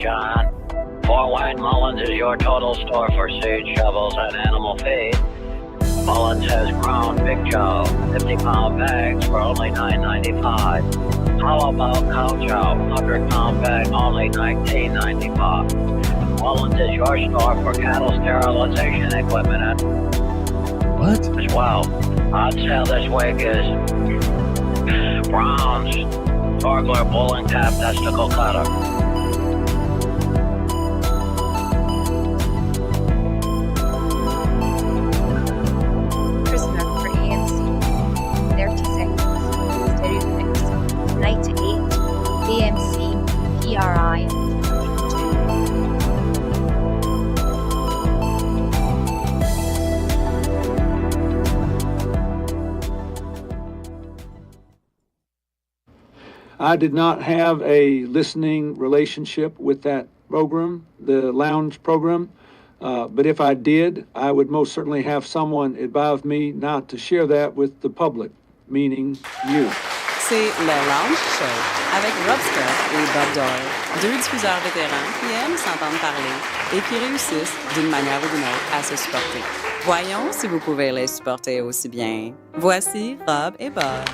John. Fort Wayne Mullins is your total store for seed, shovels, and animal feed. Mullins has grown Big Joe, 50-pound bags for only $9.95. How about Cow Joe, 100-pound bag, only $19.95. Mullins is your store for cattle sterilization equipment and What? as well. On sale this week is Brown's Torgler Bull and Calf Testicle Cutter. Prisoner for AMC 36 Stereo Mix 9 to 8 AMC PRI 22. I did not have a listening relationship with that program, the lounge program. But if I did, I would most certainly have someone advise me not to share that with the public, meaning you. C'est le Lounge Show avec Rob Scott et Bob Doyle, deux diffuseurs vétérans qui aiment s'entendre parler et qui réussissent d'une manière ou d'une autre à se supporter. Voyons si vous pouvez les supporter aussi bien. Voici Rob et Bob.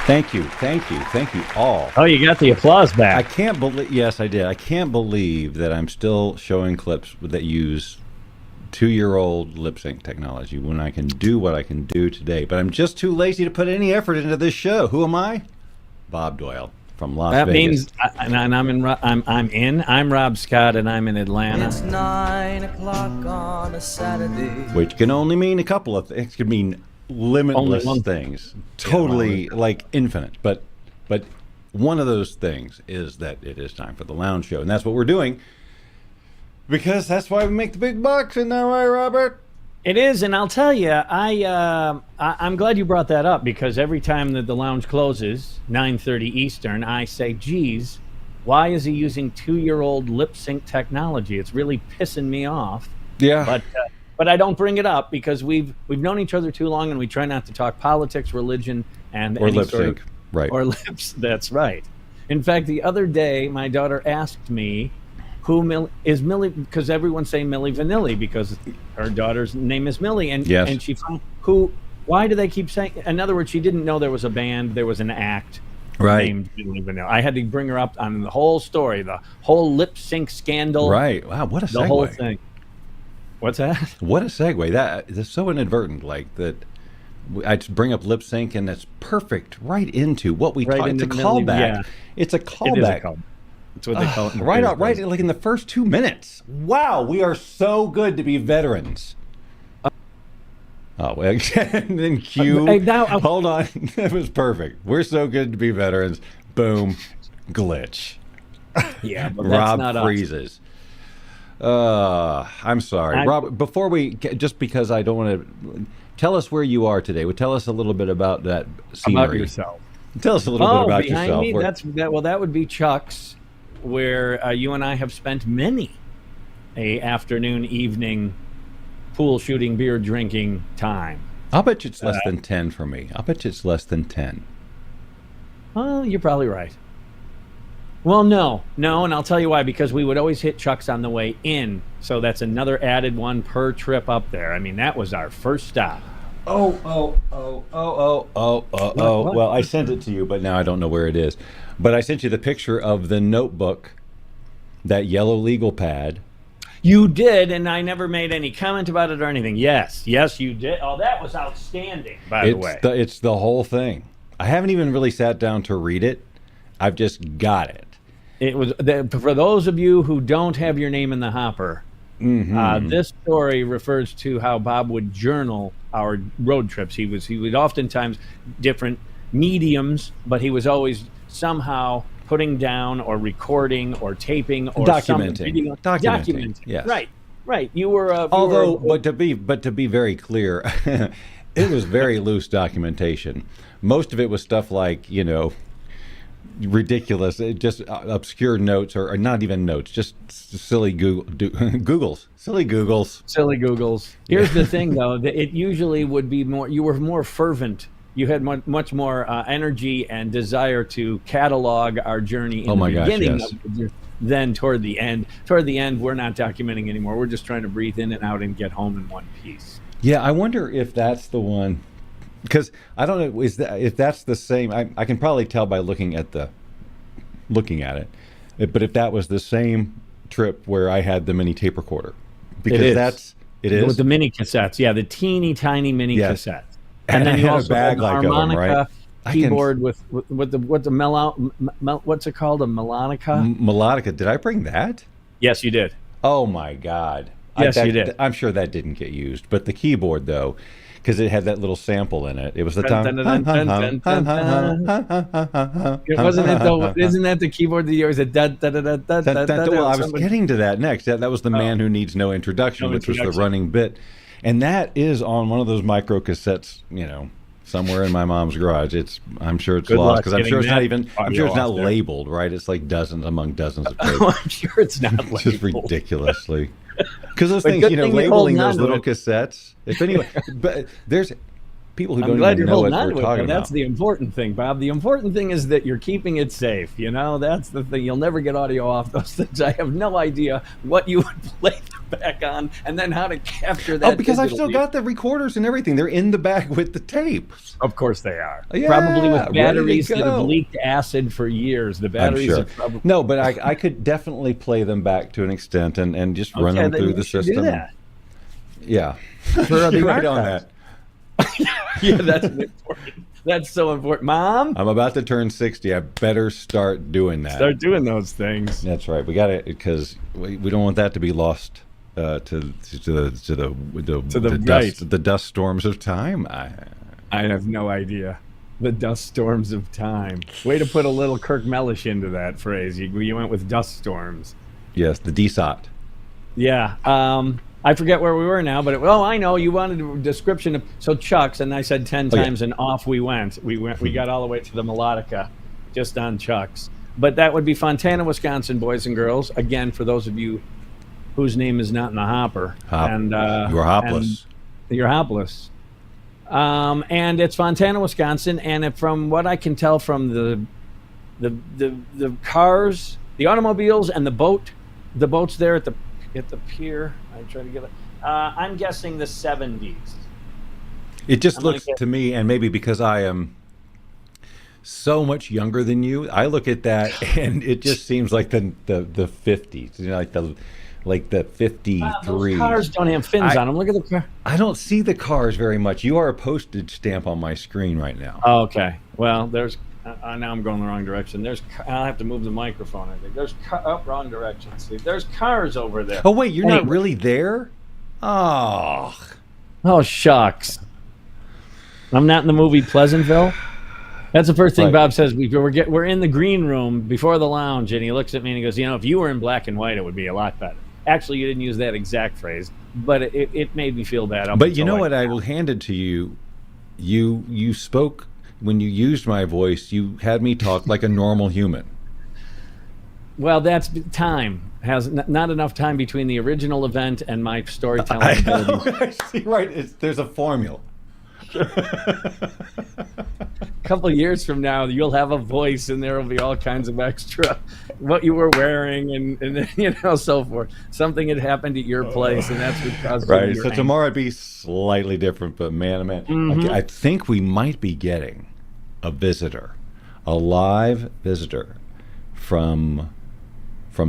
Thank you all. Oh, you got the applause I back. can't believe, yes, I did. I can't believe that I'm still showing clips that use 2-year-old lip sync technology when I can do what I can do today. But I'm just too lazy to put any effort into this show. Who am I? Bob Doyle from Las That Vegas. means, I'm Rob Scott, and I'm in Atlanta. It's 9 o'clock on a Saturday. Which can only mean a couple of things. It could mean limitless Only one. things. Totally, like, infinite. But one of those things is that it is time for the Lounge Show. And that's what we're doing. Because that's why we make the big bucks, isn't that right, Robert? It is, and I'll tell you, I'm glad you brought that up, because every time that the lounge closes, 9:30 Eastern, I say, geez, why is he using 2-year-old lip sync technology? It's really pissing me off. Yeah. But I don't bring it up because we've known each other too long, and we try not to talk politics, religion, and Or any lip sort sync. of, Right. or lips. That's right. In fact, the other day, my daughter asked me, "Who is Millie?" Because everyone's saying Millie Vanilli because her daughter's name is Millie, and Yes. and she found who. Why do they keep saying? In other words, she didn't know there was a band, there was an act Right. named Millie Vanilli. I had to bring her up on the whole story, the whole lip sync scandal, Right. Wow, what a segue. the whole thing. What's that? What a segue. That's so inadvertent, like that. I just bring up lip sync, and that's perfect right into what we Right talked. It's a into Millie, callback. yeah. It's a It is a callback. call. That's what they call it. Right out, right, like in the first 2 minutes. Wow, we are so good to be veterans. Oh, well, and then cue. Hey, now- Hold on, that was perfect. We're so good to be veterans. Boom, glitch. Yeah, but that's Rob not us. freezes. I'm sorry, Rob. Before just because I don't want to tell us where you are today. Tell us a little bit about that scenery. About yourself. Tell us a little bit about behind yourself. me, Where- that would be Chuck's, where you and I have spent many a afternoon, evening, pool shooting, beer drinking time. I'll bet you it's less than 10 for me. I'll bet you it's less than 10. Well, you're probably right. Well, no, and I'll tell you why. Because we would always hit Chuck's on the way in, so that's another added one per trip up there. I mean, that was our first stop. Oh. What? Well, I sent it to you, but now I don't know where it is. But I sent you the picture of the notebook, that yellow legal pad. You did, and I never made any comment about it or anything. Yes, you did. Oh, that was outstanding, by the way. It's the whole thing. I haven't even really sat down to read it. I've just got it. It was for those of you who don't have your name in the hopper. This story refers to how Bob would journal our road trips. He would oftentimes different mediums, but he was always somehow putting down or recording or taping or Documenting. Documenting. Yes. Right. You were. But to be very clear, it was very loose documentation. Most of it was stuff like, ridiculous, just obscure notes, or not even notes, just silly Googles. Silly Googles. Here's the thing, though. That it usually would be more. You were more fervent you had much more energy and desire to catalog our journey in the beginning yes. of the, than toward the end. Toward the end, we're not documenting anymore. We're just trying to breathe in and out and get home in one piece. Yeah, I wonder if that's the one, because I don't know if that's the same. I can probably tell by looking at it, but if that was the same trip where I had the mini tape recorder, because it is with the mini cassettes. Yeah, the teeny tiny mini cassettes. And then I you had a also bag had like the of 'em, right? harmonica keyboard with the what's it called, a melodica? Melodica. Did I bring that? Yes, you did. Oh my God! Yes, you did. I'm sure that didn't get used, but the keyboard though, because it had that little sample in it. It was the time. Wasn't it though? Isn't that the keyboard that you always said? Well, I was getting to that next. That was the man who needs no introduction, which was the running bit, and that is on one of those micro cassettes. Somewhere in my mom's garage. I'm sure it's lost because I'm sure it's not even. I'm sure it's not labeled, right? It's like dozens among dozens of tapes. I'm sure it's not labeled. Just ridiculously. Because those things, labeling those little cassettes. If anyone, but there's people who don't even know what we're talking about. That's the important thing, Bob. The important thing is that you're keeping it safe. That's the thing. You'll never get audio off those things. I have no idea what you would play back on, and then how to capture that. Oh, because I've still got the recorders and everything. They're in the bag with the tapes. Of course they are. Yeah, probably with batteries that have leaked acid for years. The batteries I'm sure. are probably... No, but I could definitely play them back to an extent and just run them through the system. Do that. Yeah. For You're right on that. Yeah, that's important. That's so important. Mom? I'm about to turn 60. I better start doing that. Start doing those things. That's right. We got it because we don't want that to be lost to the dust storms of time. I have no idea. The dust storms of time. Way to put a little Kirk Mellish into that phrase. You went with dust storms. Yes, the DSOT. Yeah. I forget where we were now, but I know you wanted a description of Chuck's, and I said 10 times, and off we went. We got all the way to the melodica, just on Chuck's. But that would be Fontana, Wisconsin, boys and girls. Again, for those of you whose name is not in the hopper, and you're hopless. You're hopless. And it's Fontana, Wisconsin, and from what I can tell from the cars, the automobiles, and the boats there at the pier. I try to get it. I'm guessing the 70s. It just looks to me, and maybe because I am so much younger than you, I look at that and it just seems like the 50s, like the 53. Those cars don't have fins on them. Look at the car. I don't see the cars very much. You are a postage stamp on my screen right now. Oh, okay. Well, there's. Now I'm going the wrong direction. I'll have to move the microphone. I think wrong direction. See, there's cars over there. Oh wait, you're not really there? Oh shucks. I'm not in the movie Pleasantville. That's the first thing Bob says. We're in the green room before the lounge, and he looks at me and he goes, if you were in black and white, it would be a lot better. Actually, you didn't use that exact phrase, but it made me feel bad. But you know what? I will hand it to you. You spoke. When you used my voice, you had me talk like a normal human. Well, that's time. Has not enough time between the original event and my storytelling abilities. I see, right. There's a formula. A couple of years from now, you'll have a voice, and there will be all kinds of extra, what you were wearing, and so forth. Something had happened at your place, and that's what caused right. So tomorrow it'd be slightly different, but man, Mm-hmm. I think we might be getting a live visitor from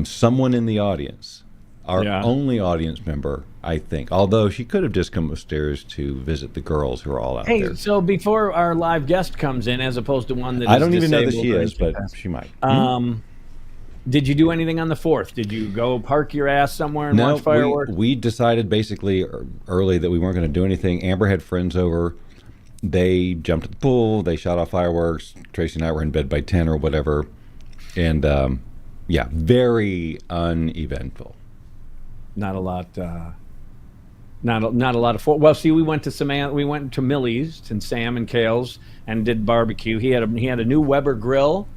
someone in the audience. Our only audience member, I think. Although she could have just come upstairs to visit the girls who are all out there. Hey, so before our live guest comes in, as opposed to one that I don't even know that she is, but she might. Did you do anything on the 4th? Did you go park your ass somewhere and watch fireworks? We decided basically early that we weren't going to do anything. Amber had friends over. They jumped at the pool. They shot off fireworks. Tracy and I were in bed by 10 or whatever. And, very uneventful. Not a lot. Not a lot of. Well, see, we went to Millie's and Sam and Kale's and did barbecue. He had a new Weber grill,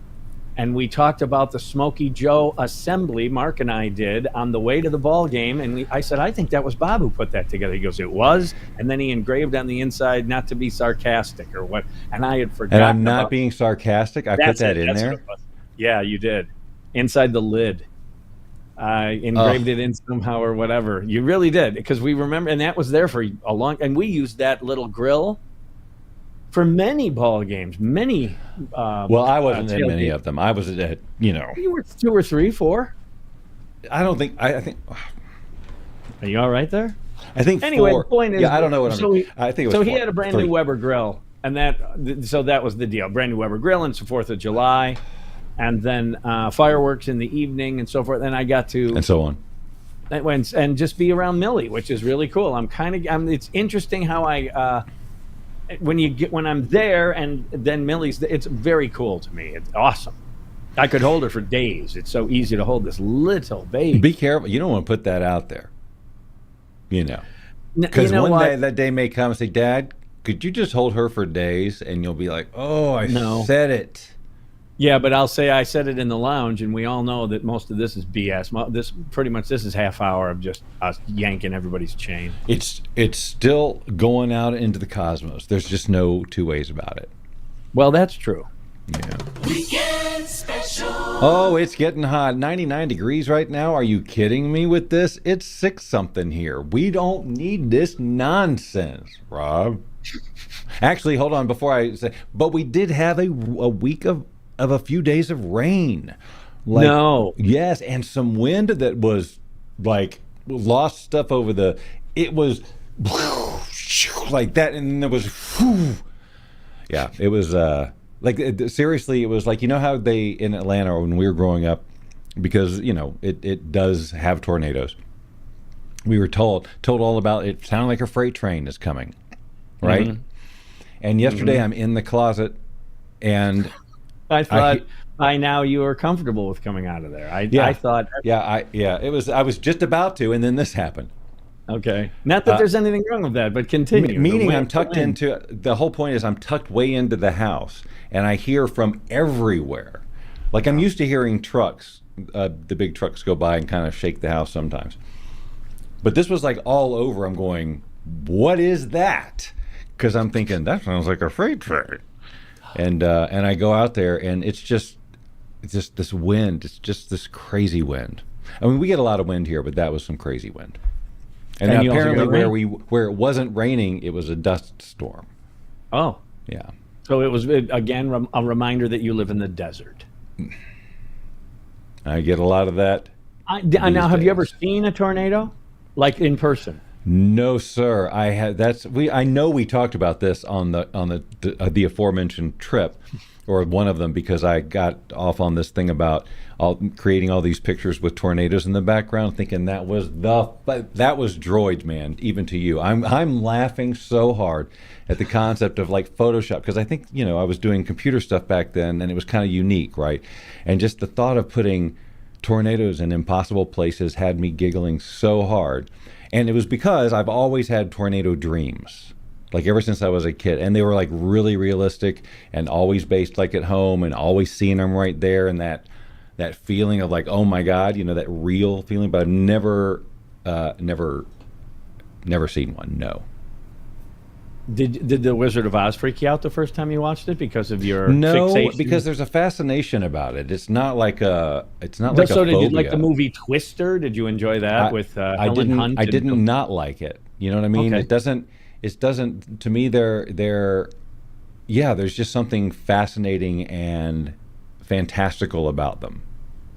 and we talked about the Smokey Joe assembly Mark and I did on the way to the ball game, and I said, I think that was Bob who put that together. He goes, it was, and then he engraved on the inside, not to be sarcastic or what, and I had forgotten. And I'm not being sarcastic. I put that in there. Yeah, you did. Inside the lid. I engraved it in somehow or whatever. You really did, because we remember, and that was there for a long, and we used that little grill for many ball games, many. Well, I wasn't in many of them. I was at, You were 2 or 3, 4. I don't think. I think. Are you all right there? I think. Anyway, 4. the point is. Yeah, I don't know what so I mean. I think it was. So 4. he had a brand 3. new Weber grill, and that was the deal. Brand new Weber grill, and it's the 4th of July, and then fireworks in the evening, and so forth. And I got to and so on. And just be around Millie, which is really cool. It's interesting how when I'm there and then Millie's, it's very cool to me. It's awesome. I could hold her for days. It's so easy to hold this little baby. Be careful. You don't want to put that out there. Because one day that day may come and say, Dad, could you just hold her for days? And you'll be like, oh, I said it. Yeah, but I'll say I said it in the lounge, and we all know that most of this is BS. This is half hour of just us yanking everybody's chain. It's still going out into the cosmos. There's just no two ways about it. Well, that's true. Yeah. Weekend special. Oh, it's getting hot. 99 degrees right now. Are you kidding me with this? It's 6-something here. We don't need this nonsense, Rob. Actually, hold on before I say, but we did have a week of a few days of rain. No. Yes, and some wind that was like lost stuff over it was like that, and there was yeah, it was seriously, it was like, how they in Atlanta when we were growing up, because it does have tornadoes. We were told all about it. Sounded like a freight train is coming, right? Mm-hmm. And yesterday I'm in the closet, and I thought by now you were comfortable with coming out of there. I thought. It was. I was just about to, and then this happened. Okay. Not that there's anything wrong with that, but continue. Meaning I'm tucked into. The whole point is I'm tucked way into the house, and I hear from everywhere. Like I'm used to hearing trucks, the big trucks go by and kind of shake the house sometimes. But this was like all over. I'm going, what is that? Because I'm thinking that sounds like a freight train. And I go out there, and it's just this wind. It's just this crazy wind. I mean, we get a lot of wind here, but that was some crazy wind. And now apparently where it wasn't raining, it was a dust storm. Oh. Yeah. So it was, again, a reminder that you live in the desert. I get a lot of that. Now, have you ever seen a tornado? Like in person? No, sir. I know we talked about this on the aforementioned trip, or one of them, because I got off on this thing about creating all these pictures with tornadoes in the background, thinking that was droids, man. Even to you, I'm laughing so hard at the concept of like Photoshop, because I think I was doing computer stuff back then, and it was kind of unique, right? And just the thought of putting tornadoes in impossible places had me giggling so hard. And it was because I've always had tornado dreams, like ever since I was a kid. And they were like really realistic and always based like at home, and always seeing them right there, and that feeling of like, oh my God, that real feeling. But I've never seen one, no. Did the Wizard of Oz freak you out the first time you watched it because of your no, fixation? Because there's a fascination about it. It's not like a So phobia. Did you like the movie Twister? Did you enjoy that with Helen Hunt? I didn't not like it. You know what I mean? Okay. It doesn't to me. There's just something fascinating and fantastical about them.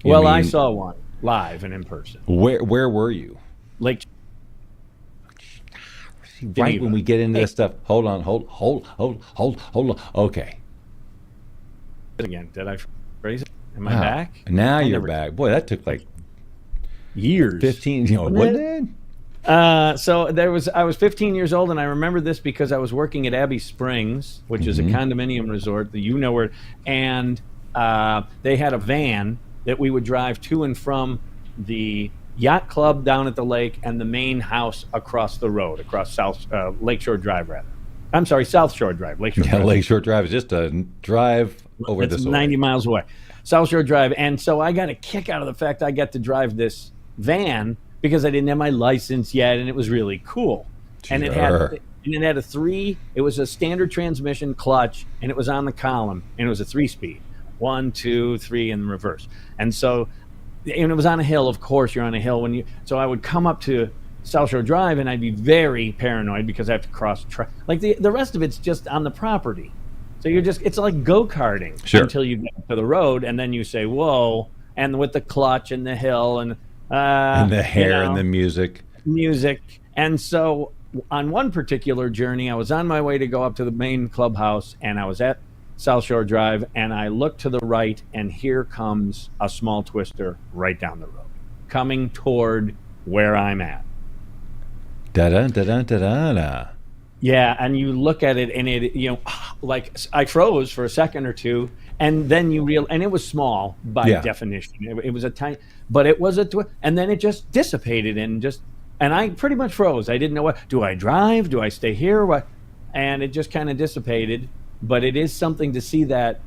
I saw one live and in person. Where were you? Lake. Right when we get into this stuff, hold on. Okay. Again, did I phrase it? Am I back? Now you're back. Boy, that took like years. 15. Wasn't it? So I was 15 years old, and I remember this because I was working at Abbey Springs, which is a condominium resort that where, and they had a van that we would drive to and from the yacht club down at the lake and the main house across the road, across Lakeshore Drive, rather. I'm sorry, South Shore Drive. Lakeshore Drive. Lakeshore Drive is just a drive over this 90 way. 90 miles away. South Shore Drive. And so I got a kick out of the fact I got to drive this van because I didn't have my license yet, and it was really cool. And it had it was a standard transmission clutch, and it was on the column, and it was a 3-speed. 1, 2, 3 in reverse. And so, and it was on a hill. Of course, you're on a hill so I would come up to South Shore Drive, and I'd be very paranoid because I have to cross like the rest of it's just on the property. So it's like go-karting until you get to the road, and then you say, whoa, and with the clutch and the hill and the hair and the music. And so on one particular journey, I was on my way to go up to the main clubhouse, and I was at South Shore Drive, and I looked to the right, and here comes a small twister right down the road, coming toward where I'm at. Da-da-da-da-da-da. Yeah, and you look at it, and it, like I froze for a second or two, and then and it was small by definition. It was a tiny, but it was and then it just dissipated and I pretty much froze. I didn't know do I drive? Do I stay here? What? And it just kind of dissipated. But it is something to see that.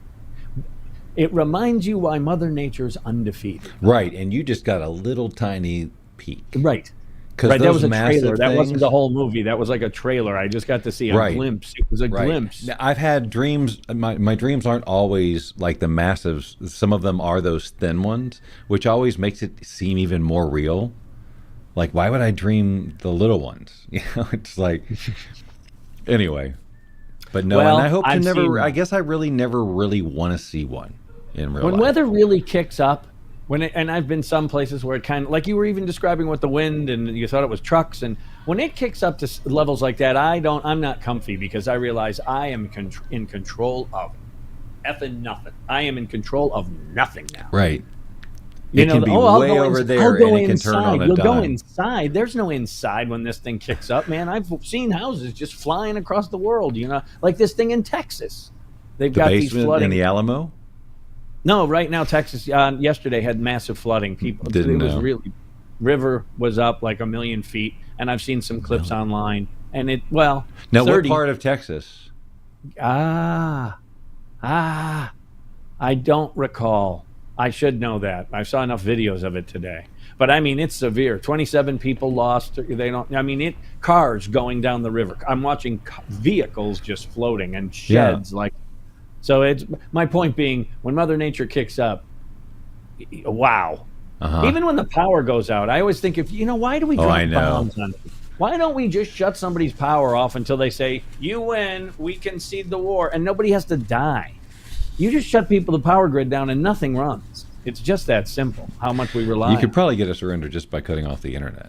It reminds you why Mother Nature's undefeated. Right, and you just got a little tiny peek. Right. Because that was a trailer. That wasn't the whole movie. That was like a trailer. I just got to see a glimpse. It was a glimpse. I've had dreams. My dreams aren't always like the massive. Some of them are those thin ones, which always makes it seem even more real. Like, why would I dream the little ones? It's like, anyway. But no, and I hope to never. I guess I really never really want to see one in real life. When weather really kicks up, and I've been some places where it kind of, like you were even describing with the wind, and you thought it was trucks, and when it kicks up to levels like that, I'm not comfy because I realize I am in control of effing nothing. I am in control of nothing now. Right. It can be way over there, and it can turn on a dime. You'll go inside. There's no inside when this thing kicks up, man. I've seen houses just flying across the world, like this thing in Texas. They've got these flooding. In the Alamo? No, right now Texas. Yesterday had massive flooding. People, it was really, river was up like 1 million feet, and I've seen some clips online. And now 30, what part of Texas? I don't recall. I should know that. I saw enough videos of it today. But I mean, it's severe. 27 people lost. Cars going down the river. I'm watching vehicles just floating and sheds So it's my point being, when Mother Nature kicks up, wow. Even when the power goes out, I always think why do we drop bombs on people? Why don't we just shut somebody's power off until they say, you win, we concede the war, and nobody has to die? You just shut the power grid down and nothing runs. It's just that simple, how much we rely on. You could probably get a surrender just by cutting off the internet.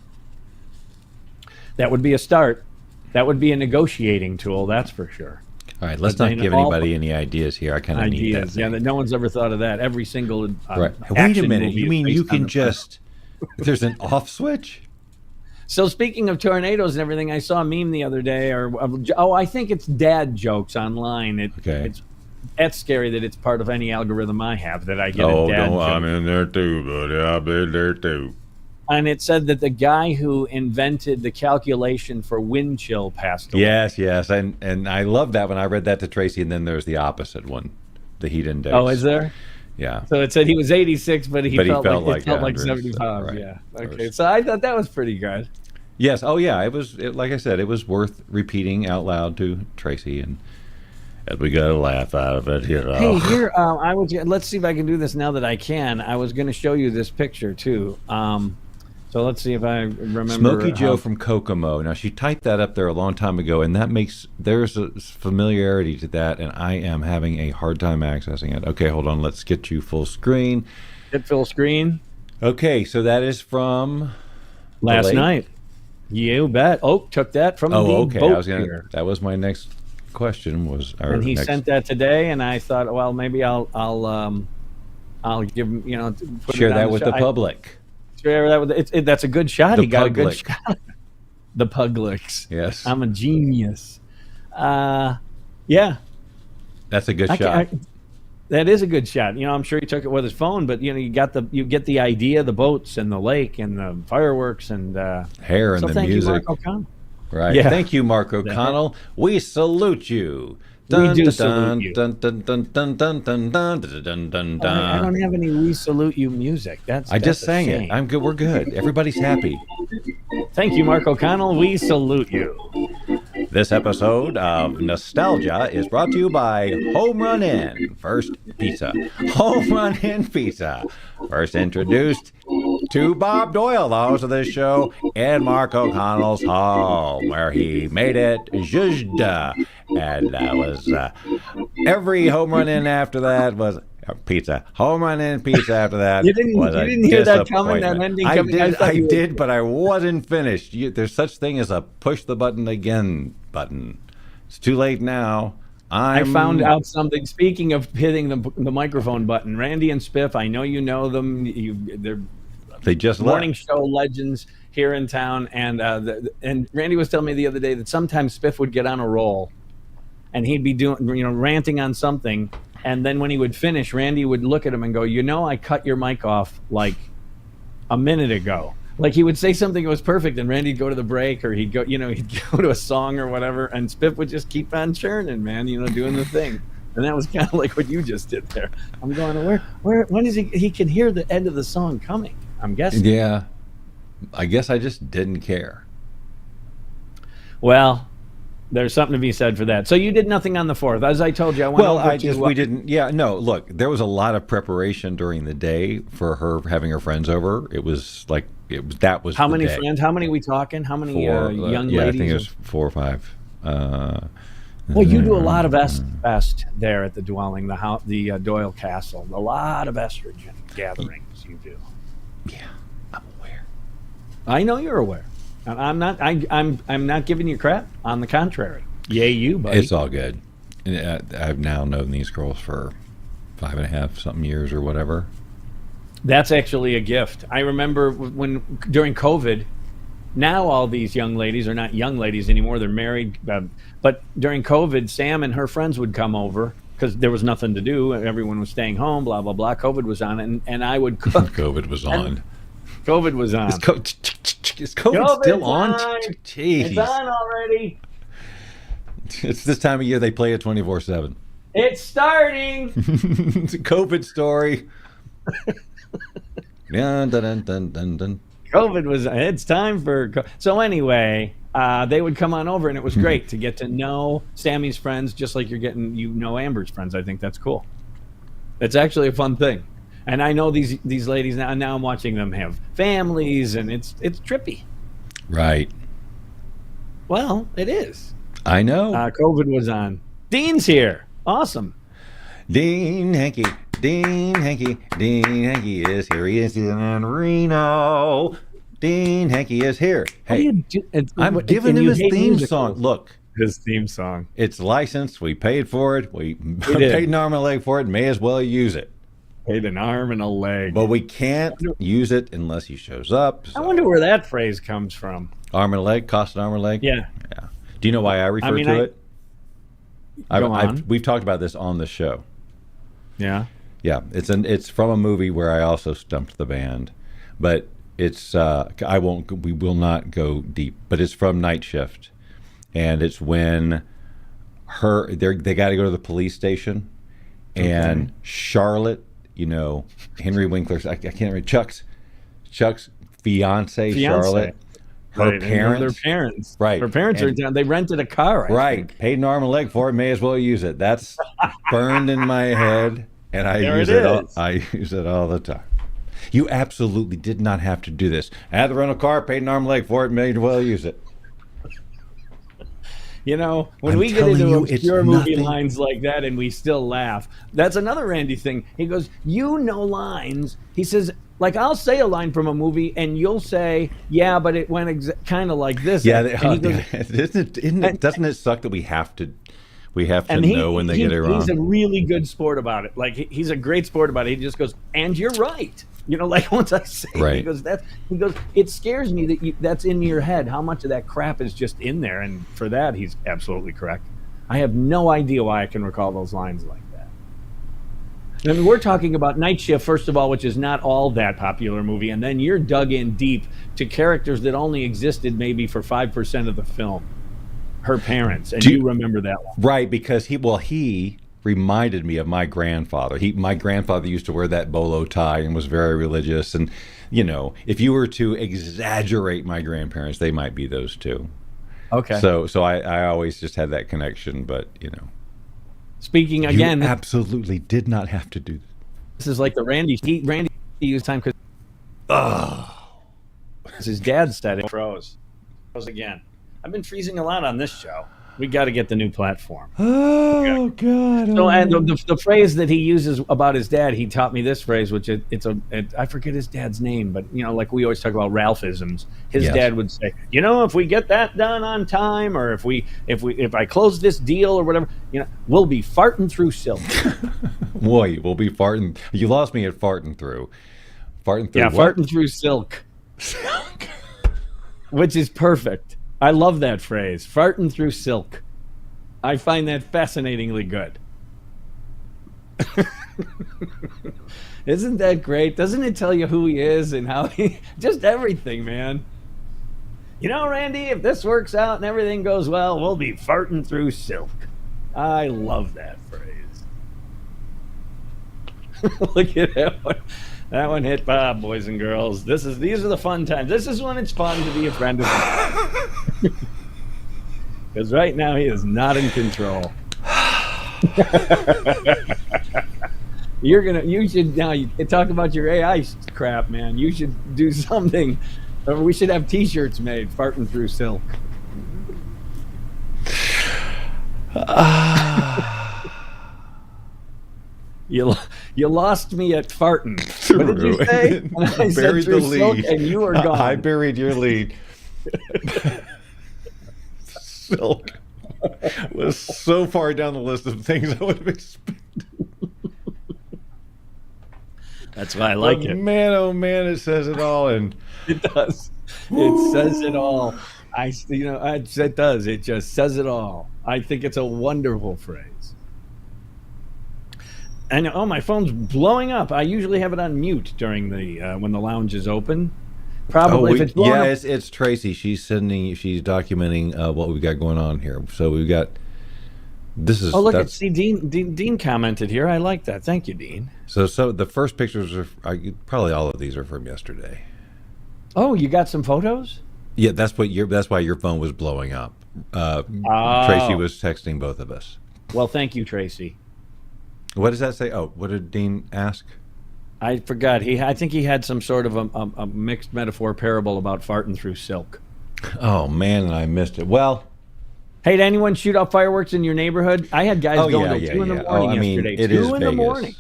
That would be a start. That would be a negotiating tool, that's for sure. All right, let's not give anybody any ideas here. I kind of need that. Yeah, no one's ever thought of that. Every single right. Wait a minute. You mean you can just... There's an off switch? So speaking of tornadoes and everything, I saw a meme the other day. I think it's dad jokes online. That's scary that it's part of any algorithm I have that I get a dad joke. I'm in there too, buddy. I've been there too. And it said that the guy who invented the calculation for wind chill passed away. Yes. And I love that when I read that to Tracy, and then there's the opposite one, the heat index. Oh, is there? Yeah. So it said he was 86, but he felt like 75. Right. Yeah. Okay. So I thought that was pretty good. Yes. Oh, yeah. Like I said, it was worth repeating out loud to Tracy, and we got a laugh out of it. Hey, here let's see if I can do this now that I can. I was going to show you this picture too. So let's see if I remember. Smokey Joe from Kokomo. Now, she typed that up there a long time ago, and there's a familiarity to that, and I am having a hard time accessing it. Okay, hold on. Let's get you full screen. Hit full screen. Okay, so that is from last night. You bet. Oh, took that from the boat here. That was my next question. And he sent that today, and I thought, well, maybe I'll give him, share that with the public. Share that with that's a good shot. He got a good shot. The Puglets. Yes, I'm a genius. Yeah, that's a good shot. That is a good shot. I'm sure he took it with his phone, but you get the idea, the boats and the lake and the fireworks and hair and the music. Thank you, Mark O'Connell. Right. Yeah. Thank you, Mark O'Connell. We salute you. We do salute you. Dun, dun, dun, dun, dun, dun, dun, dun, dun, dun, I don't dun. have any "We Salute You" music. I just that's a sang it. shame. I'm good. We're good. Everybody's happy. Thank you, Mark O'Connell. We salute you. This episode of Nostalgia is brought to you by Home Run Inn First Pizza. Home Run Inn Pizza. First introduced to Bob Doyle, the host of this show, in Mark O'Connell's home, where he made it zhuzhda. And that was every Home Run Inn after that was pizza. Home Run Inn Pizza after that You didn't hear that coming, that ending coming? I did, but I wasn't finished. There's such thing as a push the button again button. It's too late now. I found out something. Speaking of hitting the microphone button, Randy and Spiff, I know you know them. They just morning left. show legends here in town, and Randy was telling me the other day that sometimes Spiff would get on a roll, and he'd be ranting on something. And then when he would finish, Randy would look at him and go, I cut your mic off like a minute ago. Like he would say something that was perfect, and Randy'd go to the break, or he'd go to a song or whatever, and Spiff would just keep on churning, man, doing the thing. And that was kind of like what you just did there. I'm going, when is he can hear the end of the song coming, I'm guessing. Yeah. I guess I just didn't care. Well, there's something to be said for that. So you did nothing on the 4th. As I told you, I went over to... we didn't... Yeah, no, look, there was a lot of preparation during the day for her having her friends over. It was like... that was How the many day. friends? How many are we talking? How many young ladies? Yeah, I think it was 4 or 5. Well, you do a lot of est there at the dwelling, the Doyle Castle. A lot of estrogen gatherings you do. Yeah, I'm aware. I know you're aware. I'm not. I'm not giving you crap. On the contrary, yay you, buddy. It's all good. I've now known these girls for 5.5 something years or whatever. That's actually a gift. I remember when during COVID. Now all these young ladies are not young ladies anymore. They're married. But during COVID, Sam and her friends would come over because there was nothing to do. Everyone was staying home. Blah blah blah. COVID was on, and I would cook. COVID was on. COVID was on. Is COVID still on? Jeez. It's on already. It's this time of year they play it 24/7. It's starting. It's a COVID story. Dun, dun, dun, dun, dun. COVID was. It's time for. So anyway, they would come on over, and it was great to get to know Sammy's friends, just like you're getting Amber's friends. I think that's cool. It's actually a fun thing. And I know these ladies now. Now I'm watching them have families, and it's trippy. Right. Well, it is. I know. COVID was on. Dean's here. Awesome. Dean Hankey is here. He is in Reno. Dean Hankey is here. Hey, I'm giving him his theme song. Look. His theme song. It's licensed. We paid for it. We paid an arm and a leg for it. May as well use it. Paid an arm and a leg. But we can't use it unless he shows up. So. I wonder where that phrase comes from. Arm and a leg? Cost an arm and a leg? Yeah. Do you know why I refer to it? Go on. We've talked about this on the show. Yeah. Yeah, it's from a movie where I also stumped the band, but it's we will not go deep, but it's from Night Shift, and it's when they got to go to the police station, and Charlotte, Henry Winkler's I can't remember Chuck's fiance. Charlotte. Her parents. Right. Her parents are down. They rented a car. I think. Paid an arm and a leg for it. May as well use it. That's burned in my head, and I use it all the time. You absolutely did not have to do this. I had the rental car, paid an arm and leg for it, may as well use it. When we get into obscure movie lines like that and we still laugh, that's another Randy thing. He goes, lines. He says, like, I'll say a line from a movie and you'll say, yeah, but it went kind of like this. Yeah, doesn't it suck that we have to know when they get it wrong? He's a really good sport about it. Like, he's a great sport about it. He just goes, and you're right. Like once I say it, he goes, it scares me that that's in your head. How much of that crap is just in there? And for that, he's absolutely correct. I have no idea why I can recall those lines like that. I mean, we're talking about Night Shift, first of all, which is not all that popular movie. And then you're dug in deep to characters that only existed maybe for 5% of the film. her parents, and Do you remember that one. Right, because he reminded me of my grandfather. My grandfather used to wear that bolo tie and was very religious. And, you know, if you were to exaggerate my grandparents, they might be those two. Okay. So I always just had that connection, but, you know. Speaking again, you absolutely did not have to do this is like the Randy used time because his dad said it froze again. I've been freezing a lot on this show. We got to get the new platform. Oh, God. So, and the phrase that he uses about his dad, he taught me this phrase, which I forget his dad's name, but, you know, like we always talk about Ralphisms. His dad would say, you know, if we get that done on time, or if I close this deal or whatever, you know, we'll be farting through silk. Boy, we'll be farting. You lost me at farting through. Farting through. Yeah, what? farting through silk. Which is perfect. I love that phrase, farting through silk. I find that fascinatingly good. Isn't that great? Doesn't it tell you who he is and how he... Just everything, man. You know, Randy, if this works out and everything goes well, we'll be farting through silk. I love that phrase. Look at that one. That one hit Bob, boys and girls. These are the fun times. This is when it's fun to be a friend of mine. Because right now he is not in control. You should now talk about your AI crap, man. You should do something. Or we should have T-shirts made, farting through silk. You lost me at farting. What did you say? I buried the lead, and you are gone. I buried your lead. Silk was so far down the list of things I would have expected. That's why I like it. Man, oh man, it says it all, and it does. It says it all. It does. It just says it all. I think it's a wonderful phrase. And my phone's blowing up. I usually have it on mute during the when the lounge is open. Probably if it's blowing up. It's Tracy. She's documenting what we've got going on here. So we've got Dean commented here. I like that. Thank you, Dean. So the first pictures are probably all of these are from yesterday. Oh, you got some photos? Yeah, that's why your phone was blowing up. Tracy was texting both of us. Well, thank you, Tracy. What does that say? Oh, what did Dean ask? I forgot. I think he had some sort of a mixed metaphor parable about farting through silk. Oh man, and I missed it. Well, hey, did anyone shoot off fireworks in your neighborhood? I had guys going till 2 in the morning yesterday. It is 2 in Vegas. the morning.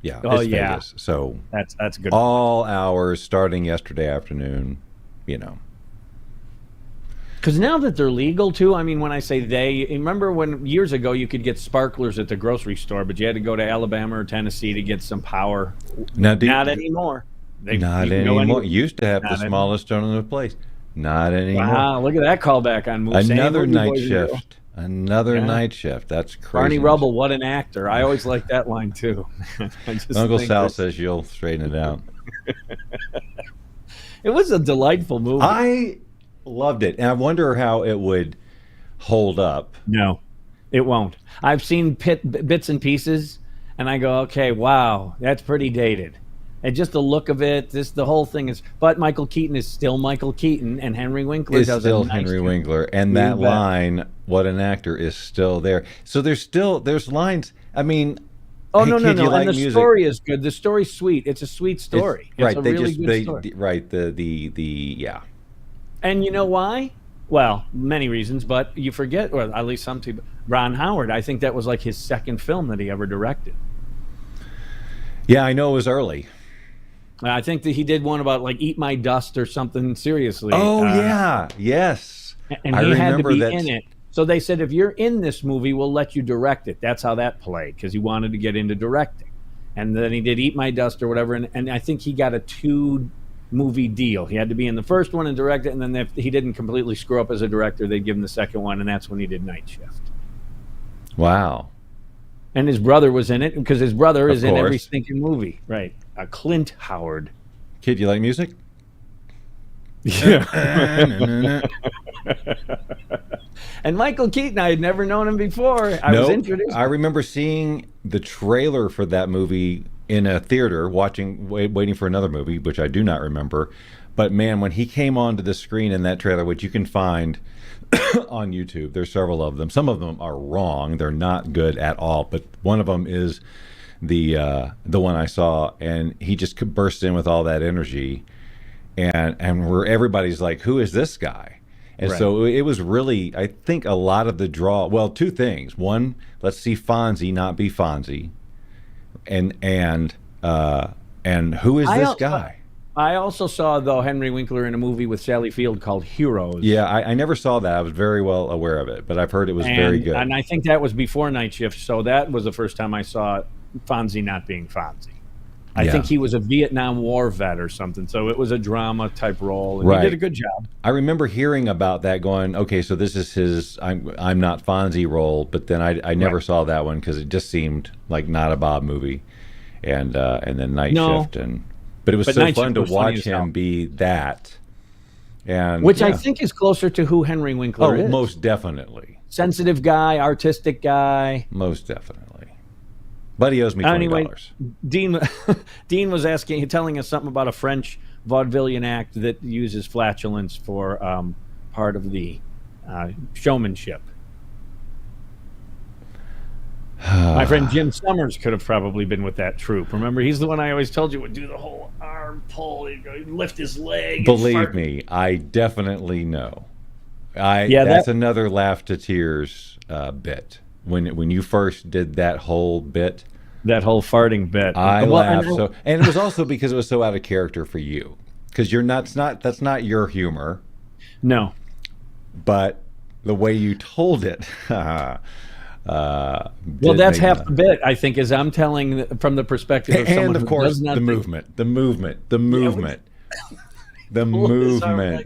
Yeah. Oh it's yeah. Vegas. So that's good. All hours starting yesterday afternoon. You know. Because now that they're legal too, I mean, when I say they, remember when years ago you could get sparklers at the grocery store, but you had to go to Alabama or Tennessee to get some power. Not anymore. Not anymore. Used to have the smallest stone in the place. Not anymore. Wow, look at that callback on Moose. Another night shift. Another night shift. That's crazy. Barney Rubble, what an actor. I always like that line too. Uncle Sal says you'll straighten it out. It was a delightful movie. I loved it, and I wonder how it would hold up. No, it won't. I've seen bits and pieces, and I go, okay, wow, that's pretty dated. And just the look of it, the whole thing is. But Michael Keaton is still Michael Keaton, and Henry Winkler is still Henry Winkler, and that line, "What an actor," is still there. So there's lines. I mean. Oh no! And the story is good. The story's sweet. It's a sweet story. It's a really good story. Right. Yeah. And you know why? Well, many reasons, but you forget, or at least some people. Ron Howard, I think that was like his second film that he ever directed. Yeah, I know it was early. I think that he did one about like Eat My Dust or something. Seriously. Oh yeah, yes. And he had to be in it. So they said, if you're in this movie, we'll let you direct it. That's how that played, because he wanted to get into directing. And then he did Eat My Dust or whatever, and I think he got a 2-movie deal. He had to be in the first one and direct it, and then if he didn't completely screw up as a director, they'd give him the second one, and that's when he did Night Shift. Wow. And his brother was in it, because his brother is in every stinking movie. Right. Clint Howard. Kid, you like music? Yeah. And Michael Keaton, I had never known him before. I was Nope. introduced. I remember seeing the trailer for that movie in a theater, waiting for another movie, which I do not remember. But man, when he came onto the screen in that trailer, which you can find on YouTube, there's several of them. Some of them are wrong; they're not good at all. But one of them is the one I saw, and he just burst in with all that energy, and where everybody's like, "Who is this guy?" And Right. so it was really, I think, a lot of the draw. Well, two things. One, let's see Fonzie not be Fonzie. And who is this guy? I also saw, though, Henry Winkler in a movie with Sally Field called Heroes. Yeah, I never saw that. I was very well aware of it, but I've heard it was very good. And I think that was before Night Shift, so that was the first time I saw Fonzie not being Fonzie. I think he was a Vietnam War vet or something, so it was a drama type role, and he did a good job. I remember hearing about that, going, okay, so this is his I'm not Fonzie role, but then I never saw that one because it just seemed like not a Bob movie, and then Night Shift, but it was so fun to watch him be that, and which I think is closer to who Henry Winkler is. Most definitely, sensitive guy, artistic guy, most definitely. But he owes me $20. Anyway, Dean was telling us something about a French vaudevillian act that uses flatulence for part of the showmanship. My friend Jim Summers could have probably been with that troupe. Remember, he's the one I always told you would do the whole arm pull, he'd lift his leg. Believe me, I definitely know. That's another laugh to tears bit. When you first did that whole bit, that whole farting bit, I laughed so, and it was also because it was so out of character for you, because that's not your humor. No, but the way you told it. Well, that's half the bit. I think is I'm telling from the perspective of someone, and of course the movement, like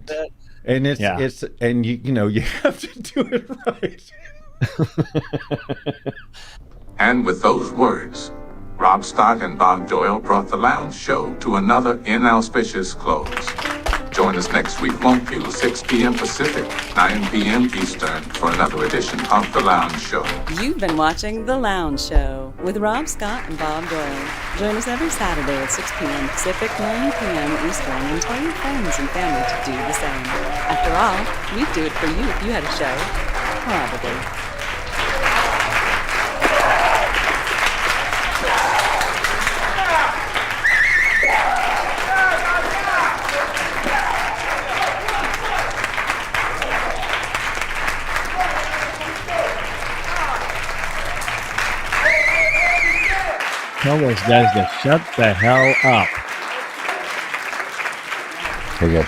that. And it's and you have to do it right. And with those words, Rob Scott and Bob Doyle brought the Lounge Show to another inauspicious close. Join us next week, won't you? 6 p.m. Pacific, 9 p.m. Eastern, for another edition of The Lounge Show. You've been watching The Lounge Show with Rob Scott and Bob Doyle. Join us every Saturday at 6 p.m. Pacific, 9 p.m. Eastern, and tell your friends and family to do the same. After all, we'd do it for you if you had a show. Probably. Tell those guys to shut the hell up. There you go.